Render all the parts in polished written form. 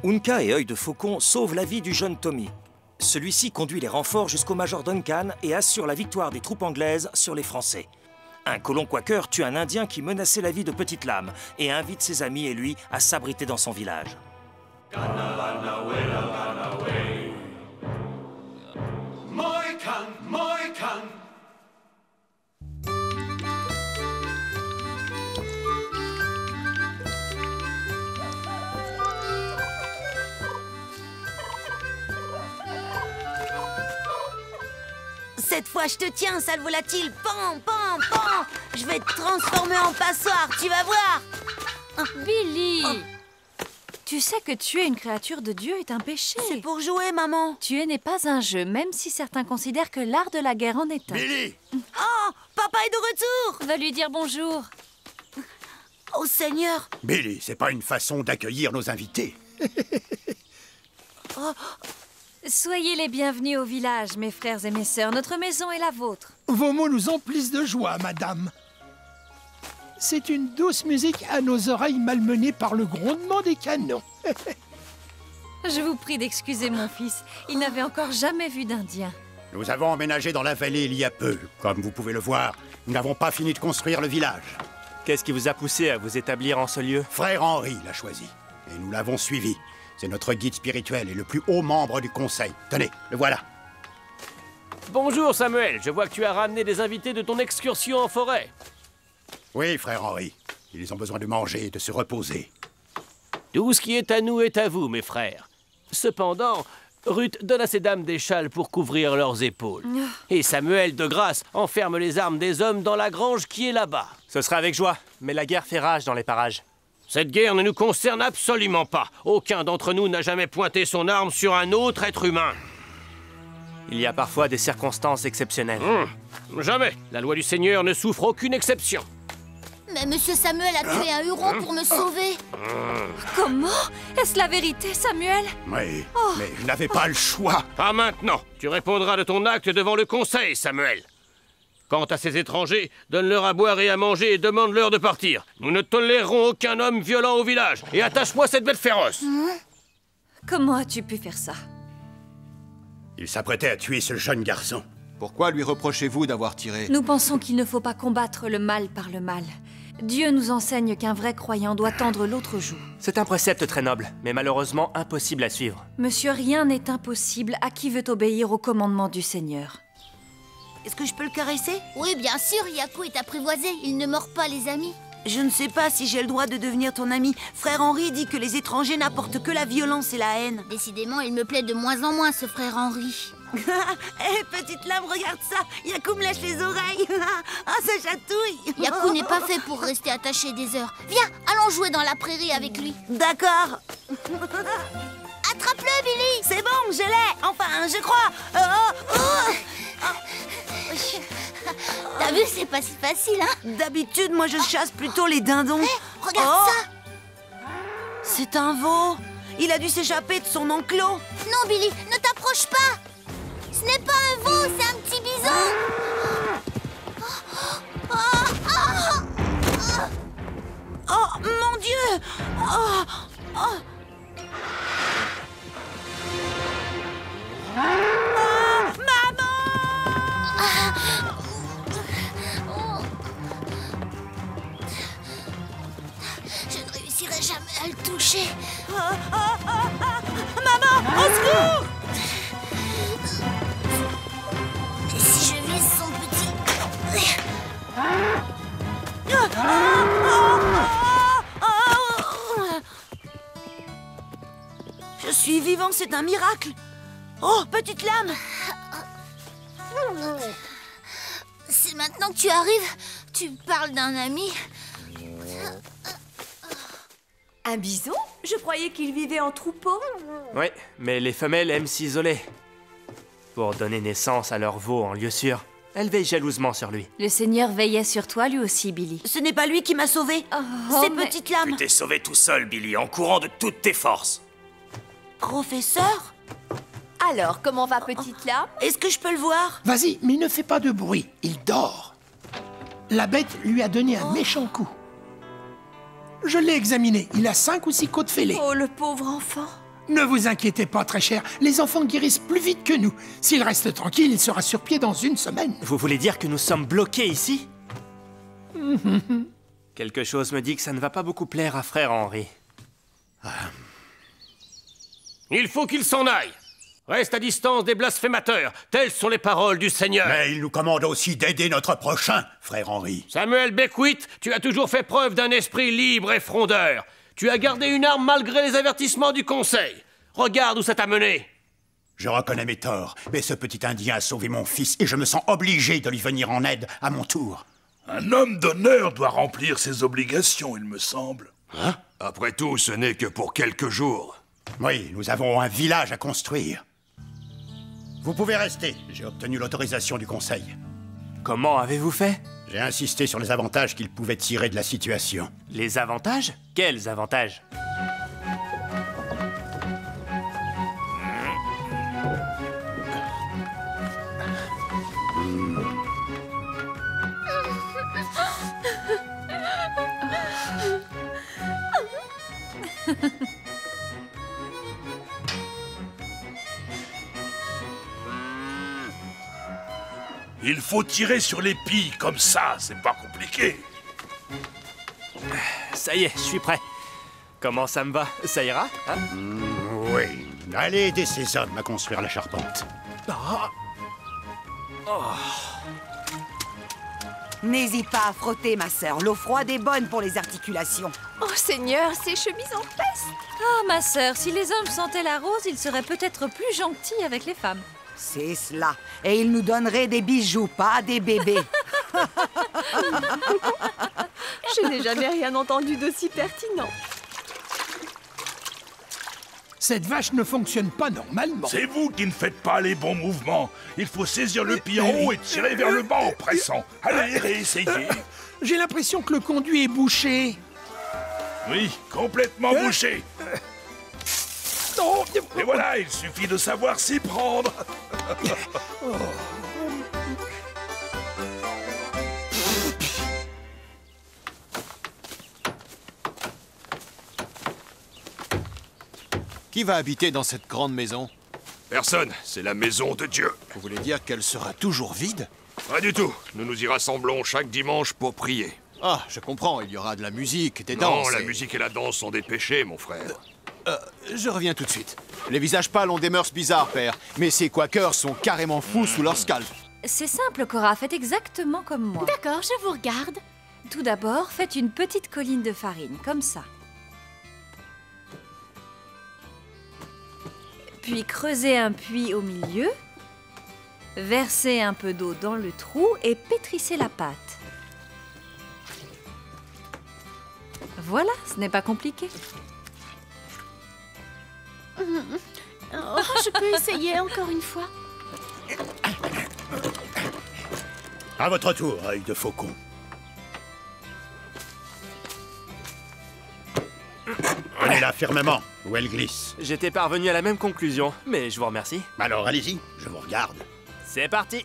Unka et Œil de Faucon sauvent la vie du jeune Tommy. Celui-ci conduit les renforts jusqu'au Major Duncan et assure la victoire des troupes anglaises sur les Français. Un colon quaker tue un Indien qui menaçait la vie de Petite Lame et invite ses amis et lui à s'abriter dans son village. Cette fois, je te tiens, sale volatile. Pan, pan, pan. Je vais te transformer en passoire, tu vas voir. Billy, tu sais que tuer une créature de Dieu est un péché. C'est pour jouer, maman. Tuer n'est pas un jeu, même si certains considèrent que l'art de la guerre en est un. Billy! Oh, papa est de retour. Va lui dire bonjour. Oh, Seigneur. Billy, c'est pas une façon d'accueillir nos invités. Soyez les bienvenus au village, mes frères et mes sœurs. Notre maison est la vôtre. Vos mots nous emplissent de joie, madame. C'est une douce musique à nos oreilles malmenées par le grondement des canons. Je vous prie d'excuser mon fils. Il n'avait encore jamais vu d'Indien. Nous avons emménagé dans la vallée il y a peu. Comme vous pouvez le voir, nous n'avons pas fini de construire le village. Qu'est-ce qui vous a poussé à vous établir en ce lieu? Frère Henri l'a choisi. Et nous l'avons suivi. C'est notre guide spirituel et le plus haut membre du conseil. Tenez, le voilà. Bonjour Samuel, je vois que tu as ramené des invités de ton excursion en forêt. Oui, frère Henri. Ils ont besoin de manger et de se reposer. Tout ce qui est à nous est à vous, mes frères. Cependant, Ruth donne à ces dames des châles pour couvrir leurs épaules. Et Samuel, de grâce, enferme les armes des hommes dans la grange qui est là-bas. Ce sera avec joie, mais la guerre fait rage dans les parages. Cette guerre ne nous concerne absolument pas. Aucun d'entre nous n'a jamais pointé son arme sur un autre être humain. Il y a parfois des circonstances exceptionnelles. Jamais. La loi du Seigneur ne souffre aucune exception. Mais Monsieur Samuel a tué un huron pour me sauver. Comment? Est-ce la vérité, Samuel? Oui, mais il n'avait pas le choix. Pas maintenant. Tu répondras de ton acte devant le conseil, Samuel. Quant à ces étrangers, donne-leur à boire et à manger et demande-leur de partir. Nous ne tolérerons aucun homme violent au village. Et attache-moi cette bête féroce. Comment as-tu pu faire ça? Il s'apprêtait à tuer ce jeune garçon. Pourquoi lui reprochez-vous d'avoir tiré? Nous pensons qu'il ne faut pas combattre le mal par le mal. Dieu nous enseigne qu'un vrai croyant doit tendre l'autre joue. C'est un précepte très noble, mais malheureusement impossible à suivre. Monsieur, rien n'est impossible à qui veut obéir au commandement du Seigneur. Est-ce que je peux le caresser? Oui, bien sûr, Yaku est apprivoisé. Il ne mord pas les amis. Je ne sais pas si j'ai le droit de devenir ton ami. Frère Henri dit que les étrangers n'apportent que la violence et la haine. Décidément, il me plaît de moins en moins, ce frère Henri. Hé, petite lame, regarde ça. Yaku me lâche les oreilles. Ah, ça chatouille. Yaku n'est pas fait pour rester attaché des heures. Viens, allons jouer dans la prairie avec lui. D'accord. Attrape-le, Billy. C'est bon, je l'ai. Enfin, je crois. T'as vu, c'est pas si facile, hein? D'habitude, moi, je chasse plutôt les dindons. Regarde ça. C'est un veau. Il a dû s'échapper de son enclos. Non, Billy, ne t'approche pas. Ce n'est pas un veau, c'est un petit bison. Oh, mon Dieu. Maman! Je ne réussirai jamais à le toucher. Maman, au secours! Et si je vise son petit... Je suis vivant, c'est un miracle. Oh, petite lame! C'est maintenant que tu arrives. Tu parles d'un ami. Un bison? Je croyais qu'il vivait en troupeau. Oui, mais les femelles aiment s'isoler. Pour donner naissance à leur veau en lieu sûr, elles veillent jalousement sur lui. Le Seigneur veillait sur toi lui aussi, Billy. Ce n'est pas lui qui m'a sauvé. C'est petite lame. Tu t'es sauvé tout seul, Billy, en courant de toutes tes forces. Professeur? Alors, comment va petite lame? Est-ce que je peux le voir? Vas-y, mais ne fais pas de bruit, il dort. La bête lui a donné un méchant coup. Je l'ai examiné, il a 5 ou 6 côtes fêlées. Oh, le pauvre enfant. Ne vous inquiétez pas, très cher. Les enfants guérissent plus vite que nous. S'il reste tranquille, il sera sur pied dans une semaine. Vous voulez dire que nous sommes bloqués ici? Quelque chose me dit que ça ne va pas beaucoup plaire à frère Henri. Il faut qu'il s'en aille. Reste à distance des blasphémateurs. Telles sont les paroles du Seigneur. Mais il nous commande aussi d'aider notre prochain, frère Henri. Samuel Beckwith, tu as toujours fait preuve d'un esprit libre et frondeur. Tu as gardé une arme malgré les avertissements du Conseil. Regarde où ça t'a mené. Je reconnais mes torts, mais ce petit Indien a sauvé mon fils et je me sens obligé de lui venir en aide à mon tour. Un homme d'honneur doit remplir ses obligations, il me semble. Hein? Après tout, ce n'est que pour quelques jours. Oui, nous avons un village à construire. Vous pouvez rester. J'ai obtenu l'autorisation du Conseil. Comment avez-vous fait? J'ai insisté sur les avantages qu'il pouvait tirer de la situation. Les avantages? Quels avantages? Il faut tirer sur les pilles, comme ça, c'est pas compliqué. Ça y est, je suis prêt. Comment ça me va? Ça ira, hein? Oui. Allez aider ces hommes à construire la charpente. N'hésite pas à frotter, ma sœur. L'eau froide est bonne pour les articulations. Oh Seigneur, ces chemises en peste! Ah, ma sœur, si les hommes sentaient la rose, ils seraient peut-être plus gentils avec les femmes. C'est cela. Et ils nous donneraient des bijoux, pas des bébés. Je n'ai jamais rien entendu d'aussi pertinent. Cette vache ne fonctionne pas normalement. C'est vous qui ne faites pas les bons mouvements. Il faut saisir le pied en haut et tirer vers le bas en pressant. Allez, réessayez. J'ai l'impression que le conduit est bouché. Oui, complètement bouché. Non. Et voilà, il suffit de savoir s'y prendre. Qui va habiter dans cette grande maison? Personne, c'est la maison de Dieu. Vous voulez dire qu'elle sera toujours vide? Pas du tout. Nous nous y rassemblons chaque dimanche pour prier. Ah, je comprends, il y aura de la musique, des danses. Non, la musique et la danse sont des péchés, mon frère. Je reviens tout de suite. Les visages pâles ont des mœurs bizarres, père. Mais ces quakers sont carrément fous sous leur scalp. C'est simple, Cora, faites exactement comme moi. D'accord, je vous regarde. Tout d'abord, faites une petite colline de farine, comme ça. Puis creusez un puits au milieu, versez un peu d'eau dans le trou et pétrissez la pâte. Voilà, ce n'est pas compliqué. Oh, je peux essayer encore une fois. À votre tour, œil de faucon. Prenez-la fermement, où elle glisse. J'étais parvenu à la même conclusion, mais je vous remercie. Alors allez-y, je vous regarde. C'est parti.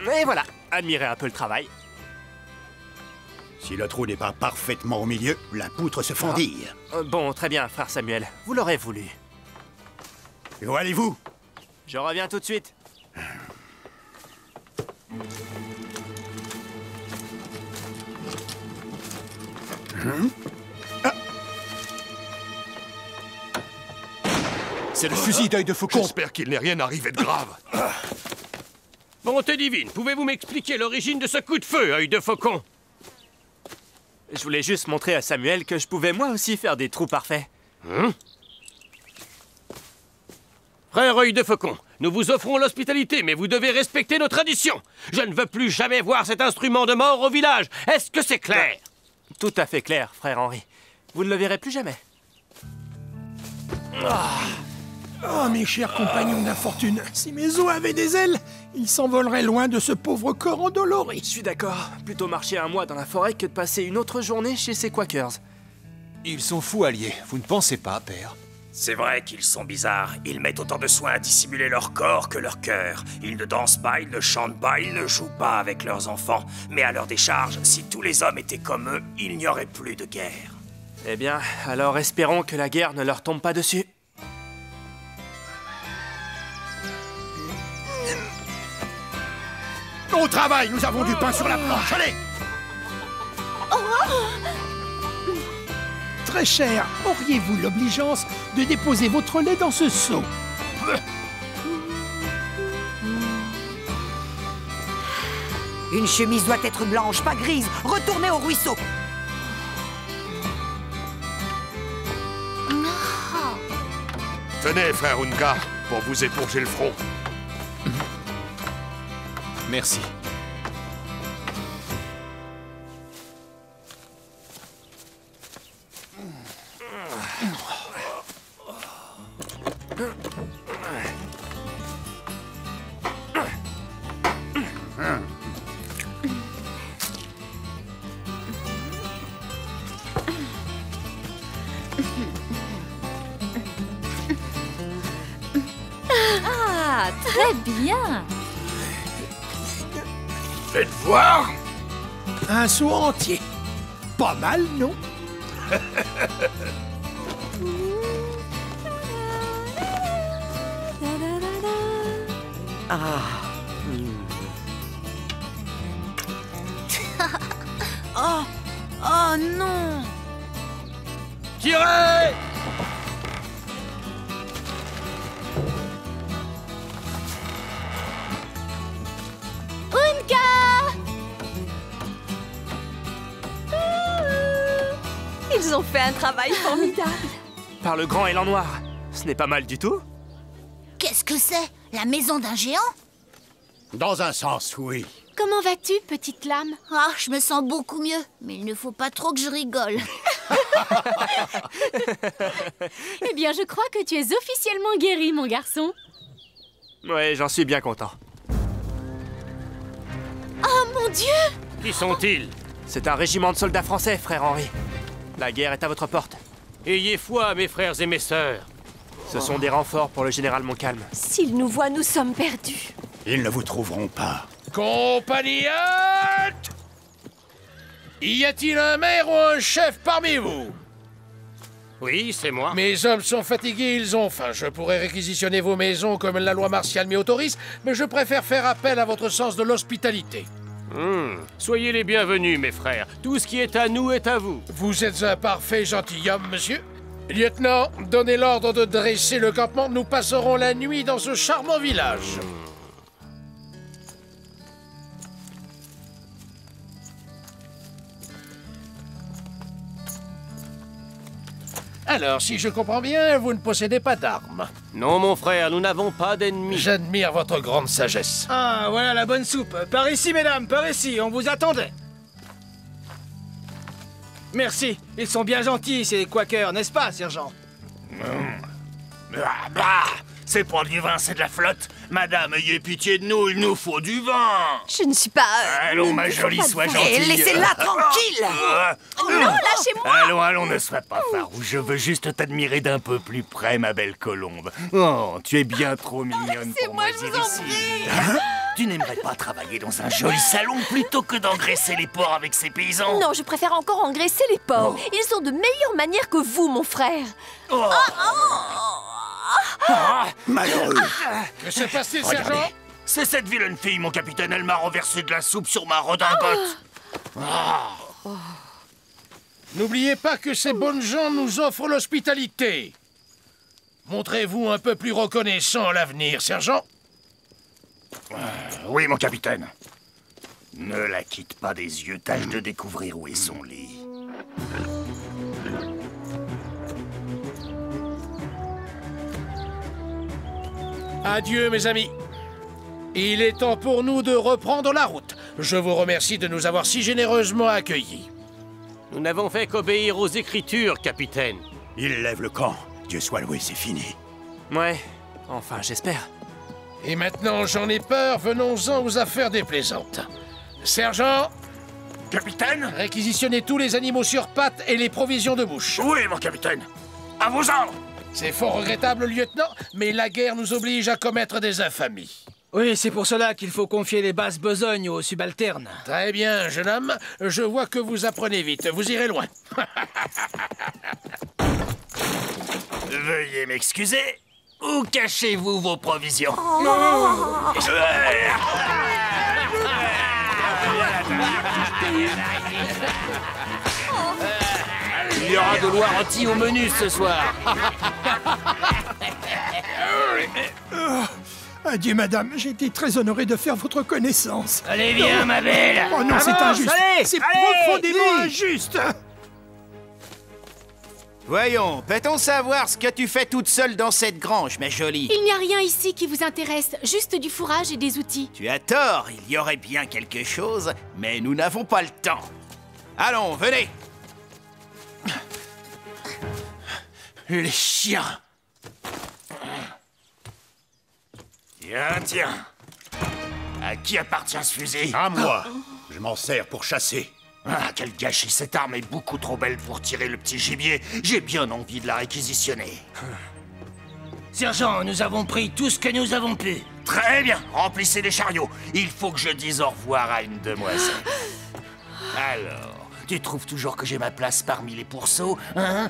Et voilà, admirez un peu le travail. Si le trou n'est pas parfaitement au milieu, la poutre se fendille. Bon, très bien, frère Samuel. Vous l'aurez voulu. Et où allez-vous? Je reviens tout de suite. C'est le fusil d'œil de faucon. J'espère qu'il n'est rien arrivé de grave. Bonté divine, pouvez-vous m'expliquer l'origine de ce coup de feu, œil de faucon? Je voulais juste montrer à Samuel que je pouvais moi aussi faire des trous parfaits. Frère œil de faucon, nous vous offrons l'hospitalité, mais vous devez respecter nos traditions. Je ne veux plus jamais voir cet instrument de mort au village. Est-ce que c'est clair? Tout à fait clair, frère Henri. Vous ne le verrez plus jamais. Oh, mes chers compagnons d'infortune, si mes os avaient des ailes, ils s'envoleraient loin de ce pauvre corps endolori. Je suis d'accord. Plutôt marcher un mois dans la forêt que de passer une autre journée chez ces quakers. Ils sont fous alliés, vous ne pensez pas, père? C'est vrai qu'ils sont bizarres. Ils mettent autant de soin à dissimuler leur corps que leur cœur. Ils ne dansent pas, ils ne chantent pas, ils ne jouent pas avec leurs enfants. Mais à leur décharge, si tous les hommes étaient comme eux, il n'y aurait plus de guerre. Eh bien, alors espérons que la guerre ne leur tombe pas dessus. Au travail, nous avons du pain sur la planche, allez! Très cher, auriez-vous l'obligeance de déposer votre lait dans ce seau? Une chemise doit être blanche, pas grise. Retournez au ruisseau. Tenez, frère Unka, pour vous éponger le front. Merci. Ah, très bien. Faites voir. Un seau entier. Pas mal, non? Oh, oh non! Tirez! Unka! Ils ont fait un travail formidable. Par le grand élan noir. Ce n'est pas mal du tout. Qu'est-ce que c'est? La maison d'un géant? Dans un sens, oui. Comment vas-tu, petite lame? Ah, je me sens beaucoup mieux, mais il ne faut pas trop que je rigole. Eh bien, je crois que tu es officiellement guéri, mon garçon. Ouais, j'en suis bien content. Oh, mon Dieu! Qui sont-ils? C'est un régiment de soldats français, frère Henri. La guerre est à votre porte. Ayez foi, mes frères et mes sœurs. Ce sont des renforts pour le général Montcalm. S'ils nous voient, nous sommes perdus. Ils ne vous trouveront pas. Compagnie halte! Y a-t-il un maire ou un chef parmi vous? Oui, c'est moi. Mes hommes sont fatigués, ils ont faim. Je pourrais réquisitionner vos maisons comme la loi martiale m'y autorise, mais je préfère faire appel à votre sens de l'hospitalité. Soyez les bienvenus, mes frères. Tout ce qui est à nous est à vous. Vous êtes un parfait gentilhomme, monsieur. Lieutenant, donnez l'ordre de dresser le campement. Nous passerons la nuit dans ce charmant village. Alors, si je comprends bien, vous ne possédez pas d'armes. Non, mon frère, nous n'avons pas d'ennemis. J'admire votre grande sagesse. Ah, voilà la bonne soupe. Par ici, mesdames, par ici, on vous attendait. Merci, ils sont bien gentils, ces quakers, n'est-ce pas, sergent? Ah bah! C'est pas du vin, c'est de la flotte. Madame, ayez pitié de nous, il nous faut du vin. Je ne suis pas... Allons, ma jolie, sois gentille. Laissez-la tranquille. Non, lâchez-moi. Allons, ne sois pas farouche. Je veux juste t'admirer d'un peu plus près, ma belle colombe. Oh, tu es bien trop mignonne pour moi, je vous en ici. prie. Hein? Tu n'aimerais pas travailler dans un joli salon plutôt que d'engraisser les porcs avec ces paysans? Non, je préfère encore engraisser les porcs. Ils ont de meilleures manières que vous, mon frère. Malheureux. Que se passe-t-il, Regardez, sergent? c'est cette vilaine fille, mon capitaine. Elle m'a renversé de la soupe sur ma redingote. N'oubliez pas que ces bonnes gens nous offrent l'hospitalité. Montrez-vous un peu plus reconnaissant à l'avenir, sergent. Oui, mon capitaine. Ne la quitte pas des yeux. Tâche de découvrir où est son lit. Adieu, mes amis. Il est temps pour nous de reprendre la route. Je vous remercie de nous avoir si généreusement accueillis. Nous n'avons fait qu'obéir aux Écritures, capitaine. Il lève le camp. Dieu soit loué, c'est fini. Ouais, enfin, j'espère. Et maintenant, j'en ai peur, venons-en aux affaires déplaisantes. Sergent! Capitaine? Réquisitionnez tous les animaux sur pattes et les provisions de bouche. Oui, mon capitaine. À vos ordres. C'est fort regrettable, lieutenant, mais la guerre nous oblige à commettre des infamies. Oui, c'est pour cela qu'il faut confier les basses besognes aux subalternes. Très bien, jeune homme. Je vois que vous apprenez vite. Vous irez loin. Veuillez m'excuser. Où cachez-vous vos provisions? Il y aura de l'oie rôti au menu ce soir. Adieu, madame. J'ai été très honoré de faire votre connaissance. Allez, viens, ma belle. Oh non, c'est injuste. C'est profondément injuste. Voyons, peut-on savoir ce que tu fais toute seule dans cette grange, ma jolie? Il n'y a rien ici qui vous intéresse, juste du fourrage et des outils. Tu as tort, il y aurait bien quelque chose, mais nous n'avons pas le temps. Allons, venez. Les chiens. Tiens. À qui appartient ce fusil? À moi. Je m'en sers pour chasser. Ah, quel gâchis, cette arme est beaucoup trop belle pour tirer le petit gibier. J'ai bien envie de la réquisitionner. Sergent, nous avons pris tout ce que nous avons pu. Très bien, remplissez les chariots. Il faut que je dise au revoir à une demoiselle. Alors, tu trouves toujours que j'ai ma place parmi les pourceaux, hein?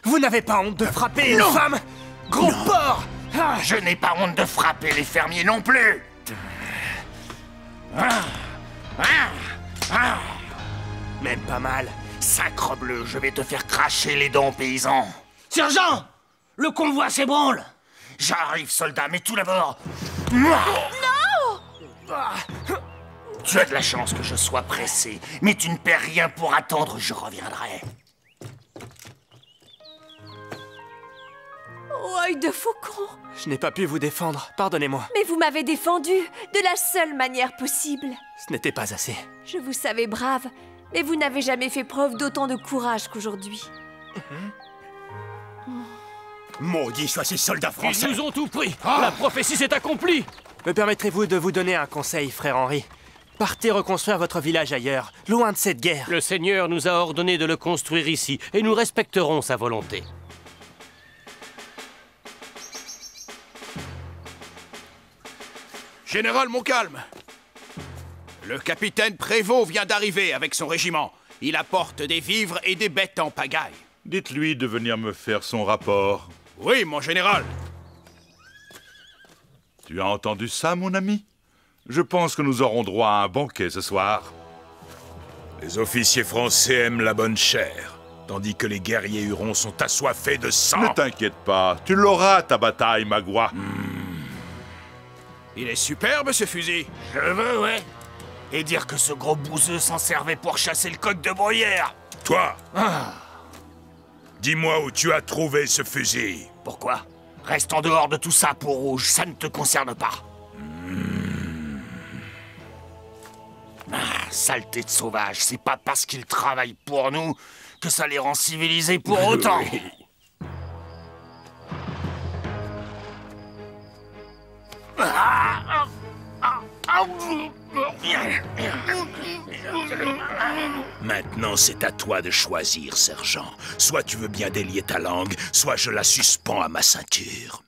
Vous n'avez pas honte de frapper une femme? Gros porc! Je n'ai pas honte de frapper les fermiers non plus. Même pas mal. Sacre bleu, je vais te faire cracher les dents, paysan. Sergent! Le convoi s'ébranle! J'arrive, soldat, mais tout d'abord... Non! Tu as de la chance que je sois pressé, mais tu ne perds rien pour attendre, je reviendrai. Oh, œil de faucon! Je n'ai pas pu vous défendre, pardonnez-moi. Mais vous m'avez défendu de la seule manière possible. Ce n'était pas assez. Je vous savais brave, mais vous n'avez jamais fait preuve d'autant de courage qu'aujourd'hui. Maudits soient ces soldats français. Ils nous ont tout pris. La prophétie s'est accomplie. Me permettrez-vous de vous donner un conseil, frère Henri? Partez reconstruire votre village ailleurs, loin de cette guerre. Le Seigneur nous a ordonné de le construire ici, et nous respecterons sa volonté. Général Montcalm, le capitaine Prévost vient d'arriver avec son régiment. Il apporte des vivres et des bêtes en pagaille. Dites-lui de venir me faire son rapport. Oui, mon général. Tu as entendu ça, mon ami? Je pense que nous aurons droit à un banquet ce soir. Les officiers français aiment la bonne chair, tandis que les guerriers hurons sont assoiffés de sang. Ne t'inquiète pas, tu l'auras ta bataille, Magua. Il est superbe, ce fusil. Je veux, ouais. Et dire que ce gros bouseux s'en servait pour chasser le coq de bruyère. Toi, dis-moi où tu as trouvé ce fusil. Pourquoi? Reste en dehors de tout ça, peau rouge, ça ne te concerne pas. Saleté de sauvage, c'est pas parce qu'ils travaillent pour nous que ça les rend civilisés pour autant. Maintenant, c'est à toi de choisir, sergent. Soit tu veux bien délier ta langue, soit je la suspends à ma ceinture.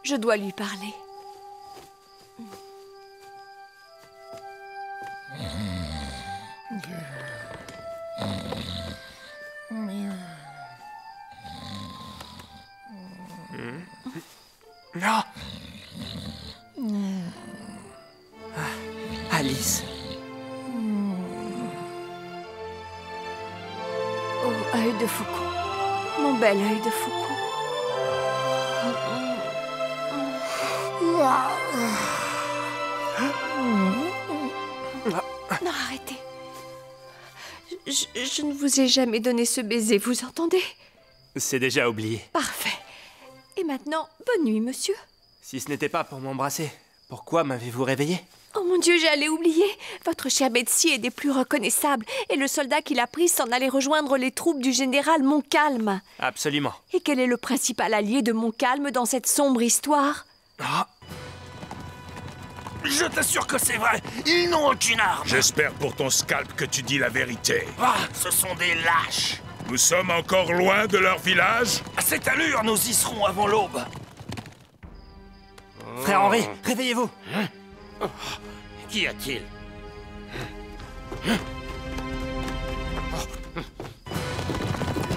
Je dois lui parler. Non. Alice. Oh, œil de faucon. Mon bel œil de faucon. Non, arrêtez. Je ne vous ai jamais donné ce baiser, vous entendez? C'est déjà oublié. Parfait. Et maintenant, bonne nuit, monsieur. Si ce n'était pas pour m'embrasser, pourquoi m'avez-vous réveillé? Oh mon Dieu, j'allais oublier. Votre cher Betsy est des plus reconnaissables. Et le soldat qui l'a prise s'en allait rejoindre les troupes du général Montcalm. Absolument. Et quel est le principal allié de Montcalm dans cette sombre histoire? Je t'assure que c'est vrai. Ils n'ont aucune arme. J'espère pour ton scalp que tu dis la vérité. Ah, ce sont des lâches. Nous sommes encore loin de leur village? À cette allure, nous y serons avant l'aube. Frère Henri, réveillez-vous. Qu'y a-t-il?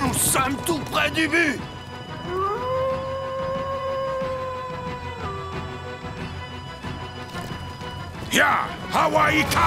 Nous sommes tout près du but. Ya! Hawaïka!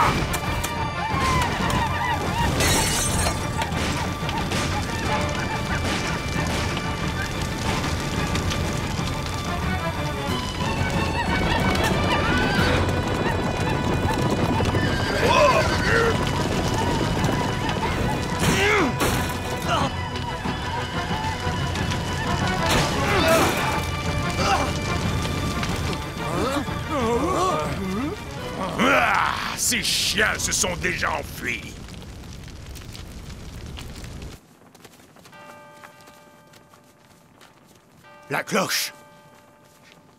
Ces chiens se sont déjà enfuis. La cloche.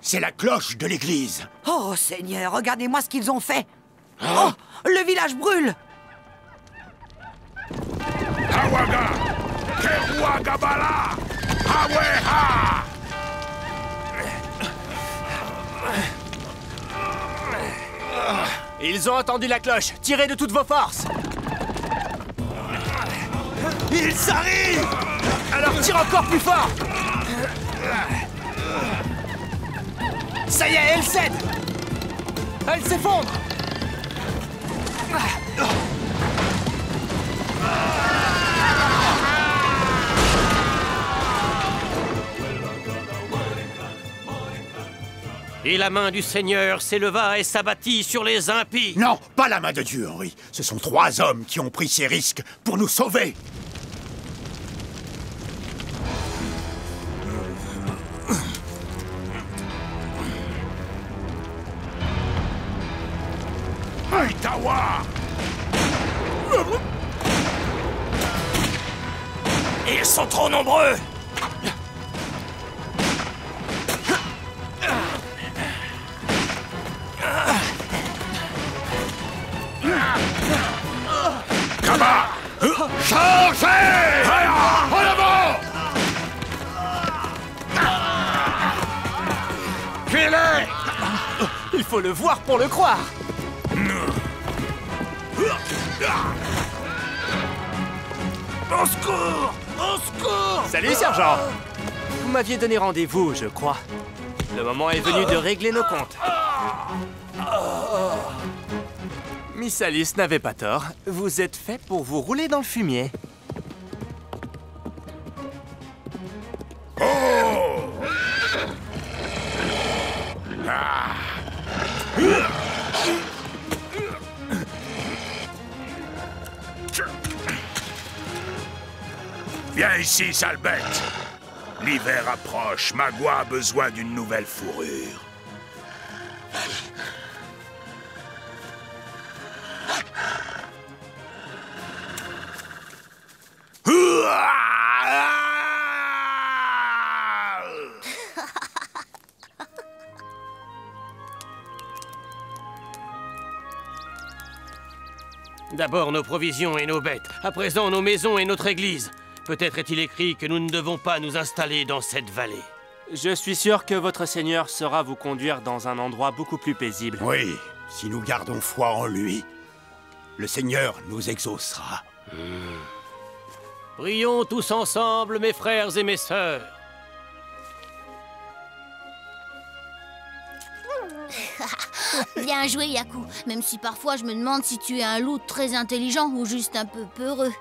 C'est la cloche de l'église. Oh, Seigneur, regardez-moi ce qu'ils ont fait. Oh, le village brûle. Hawaga! Keruagabala! Haweha! Ils ont entendu la cloche. Tirez de toutes vos forces. Ils arrivent! Alors tire encore plus fort. Ça y est, elle cède. Elle s'effondre. Et la main du Seigneur s'éleva et s'abattit sur les impies. Non, pas la main de Dieu, Henri. Ce sont 3 hommes qui ont pris ces risques pour nous sauver. Aïtawa! Ils sont trop nombreux. Kaba! Chargez! En avant! Filez! Il faut le voir pour le croire. Au secours! Au secours! Salut, sergent. Vous m'aviez donné rendez-vous, je crois. Le moment est venu de régler nos comptes. Miss Alice n'avait pas tort. Vous êtes fait pour vous rouler dans le fumier. Oh! Ah! Viens ici, sale bête. L'hiver approche. Magua a besoin d'une nouvelle fourrure. D'abord nos provisions et nos bêtes, à présent nos maisons et notre église. Peut-être est-il écrit que nous ne devons pas nous installer dans cette vallée. Je suis sûr que votre Seigneur saura vous conduire dans un endroit beaucoup plus paisible. Oui, si nous gardons foi en lui, le Seigneur nous exaucera. Prions tous ensemble, mes frères et mes sœurs. Bien joué, Yaku. Même si parfois je me demande si tu es un loup très intelligent ou juste un peu peureux.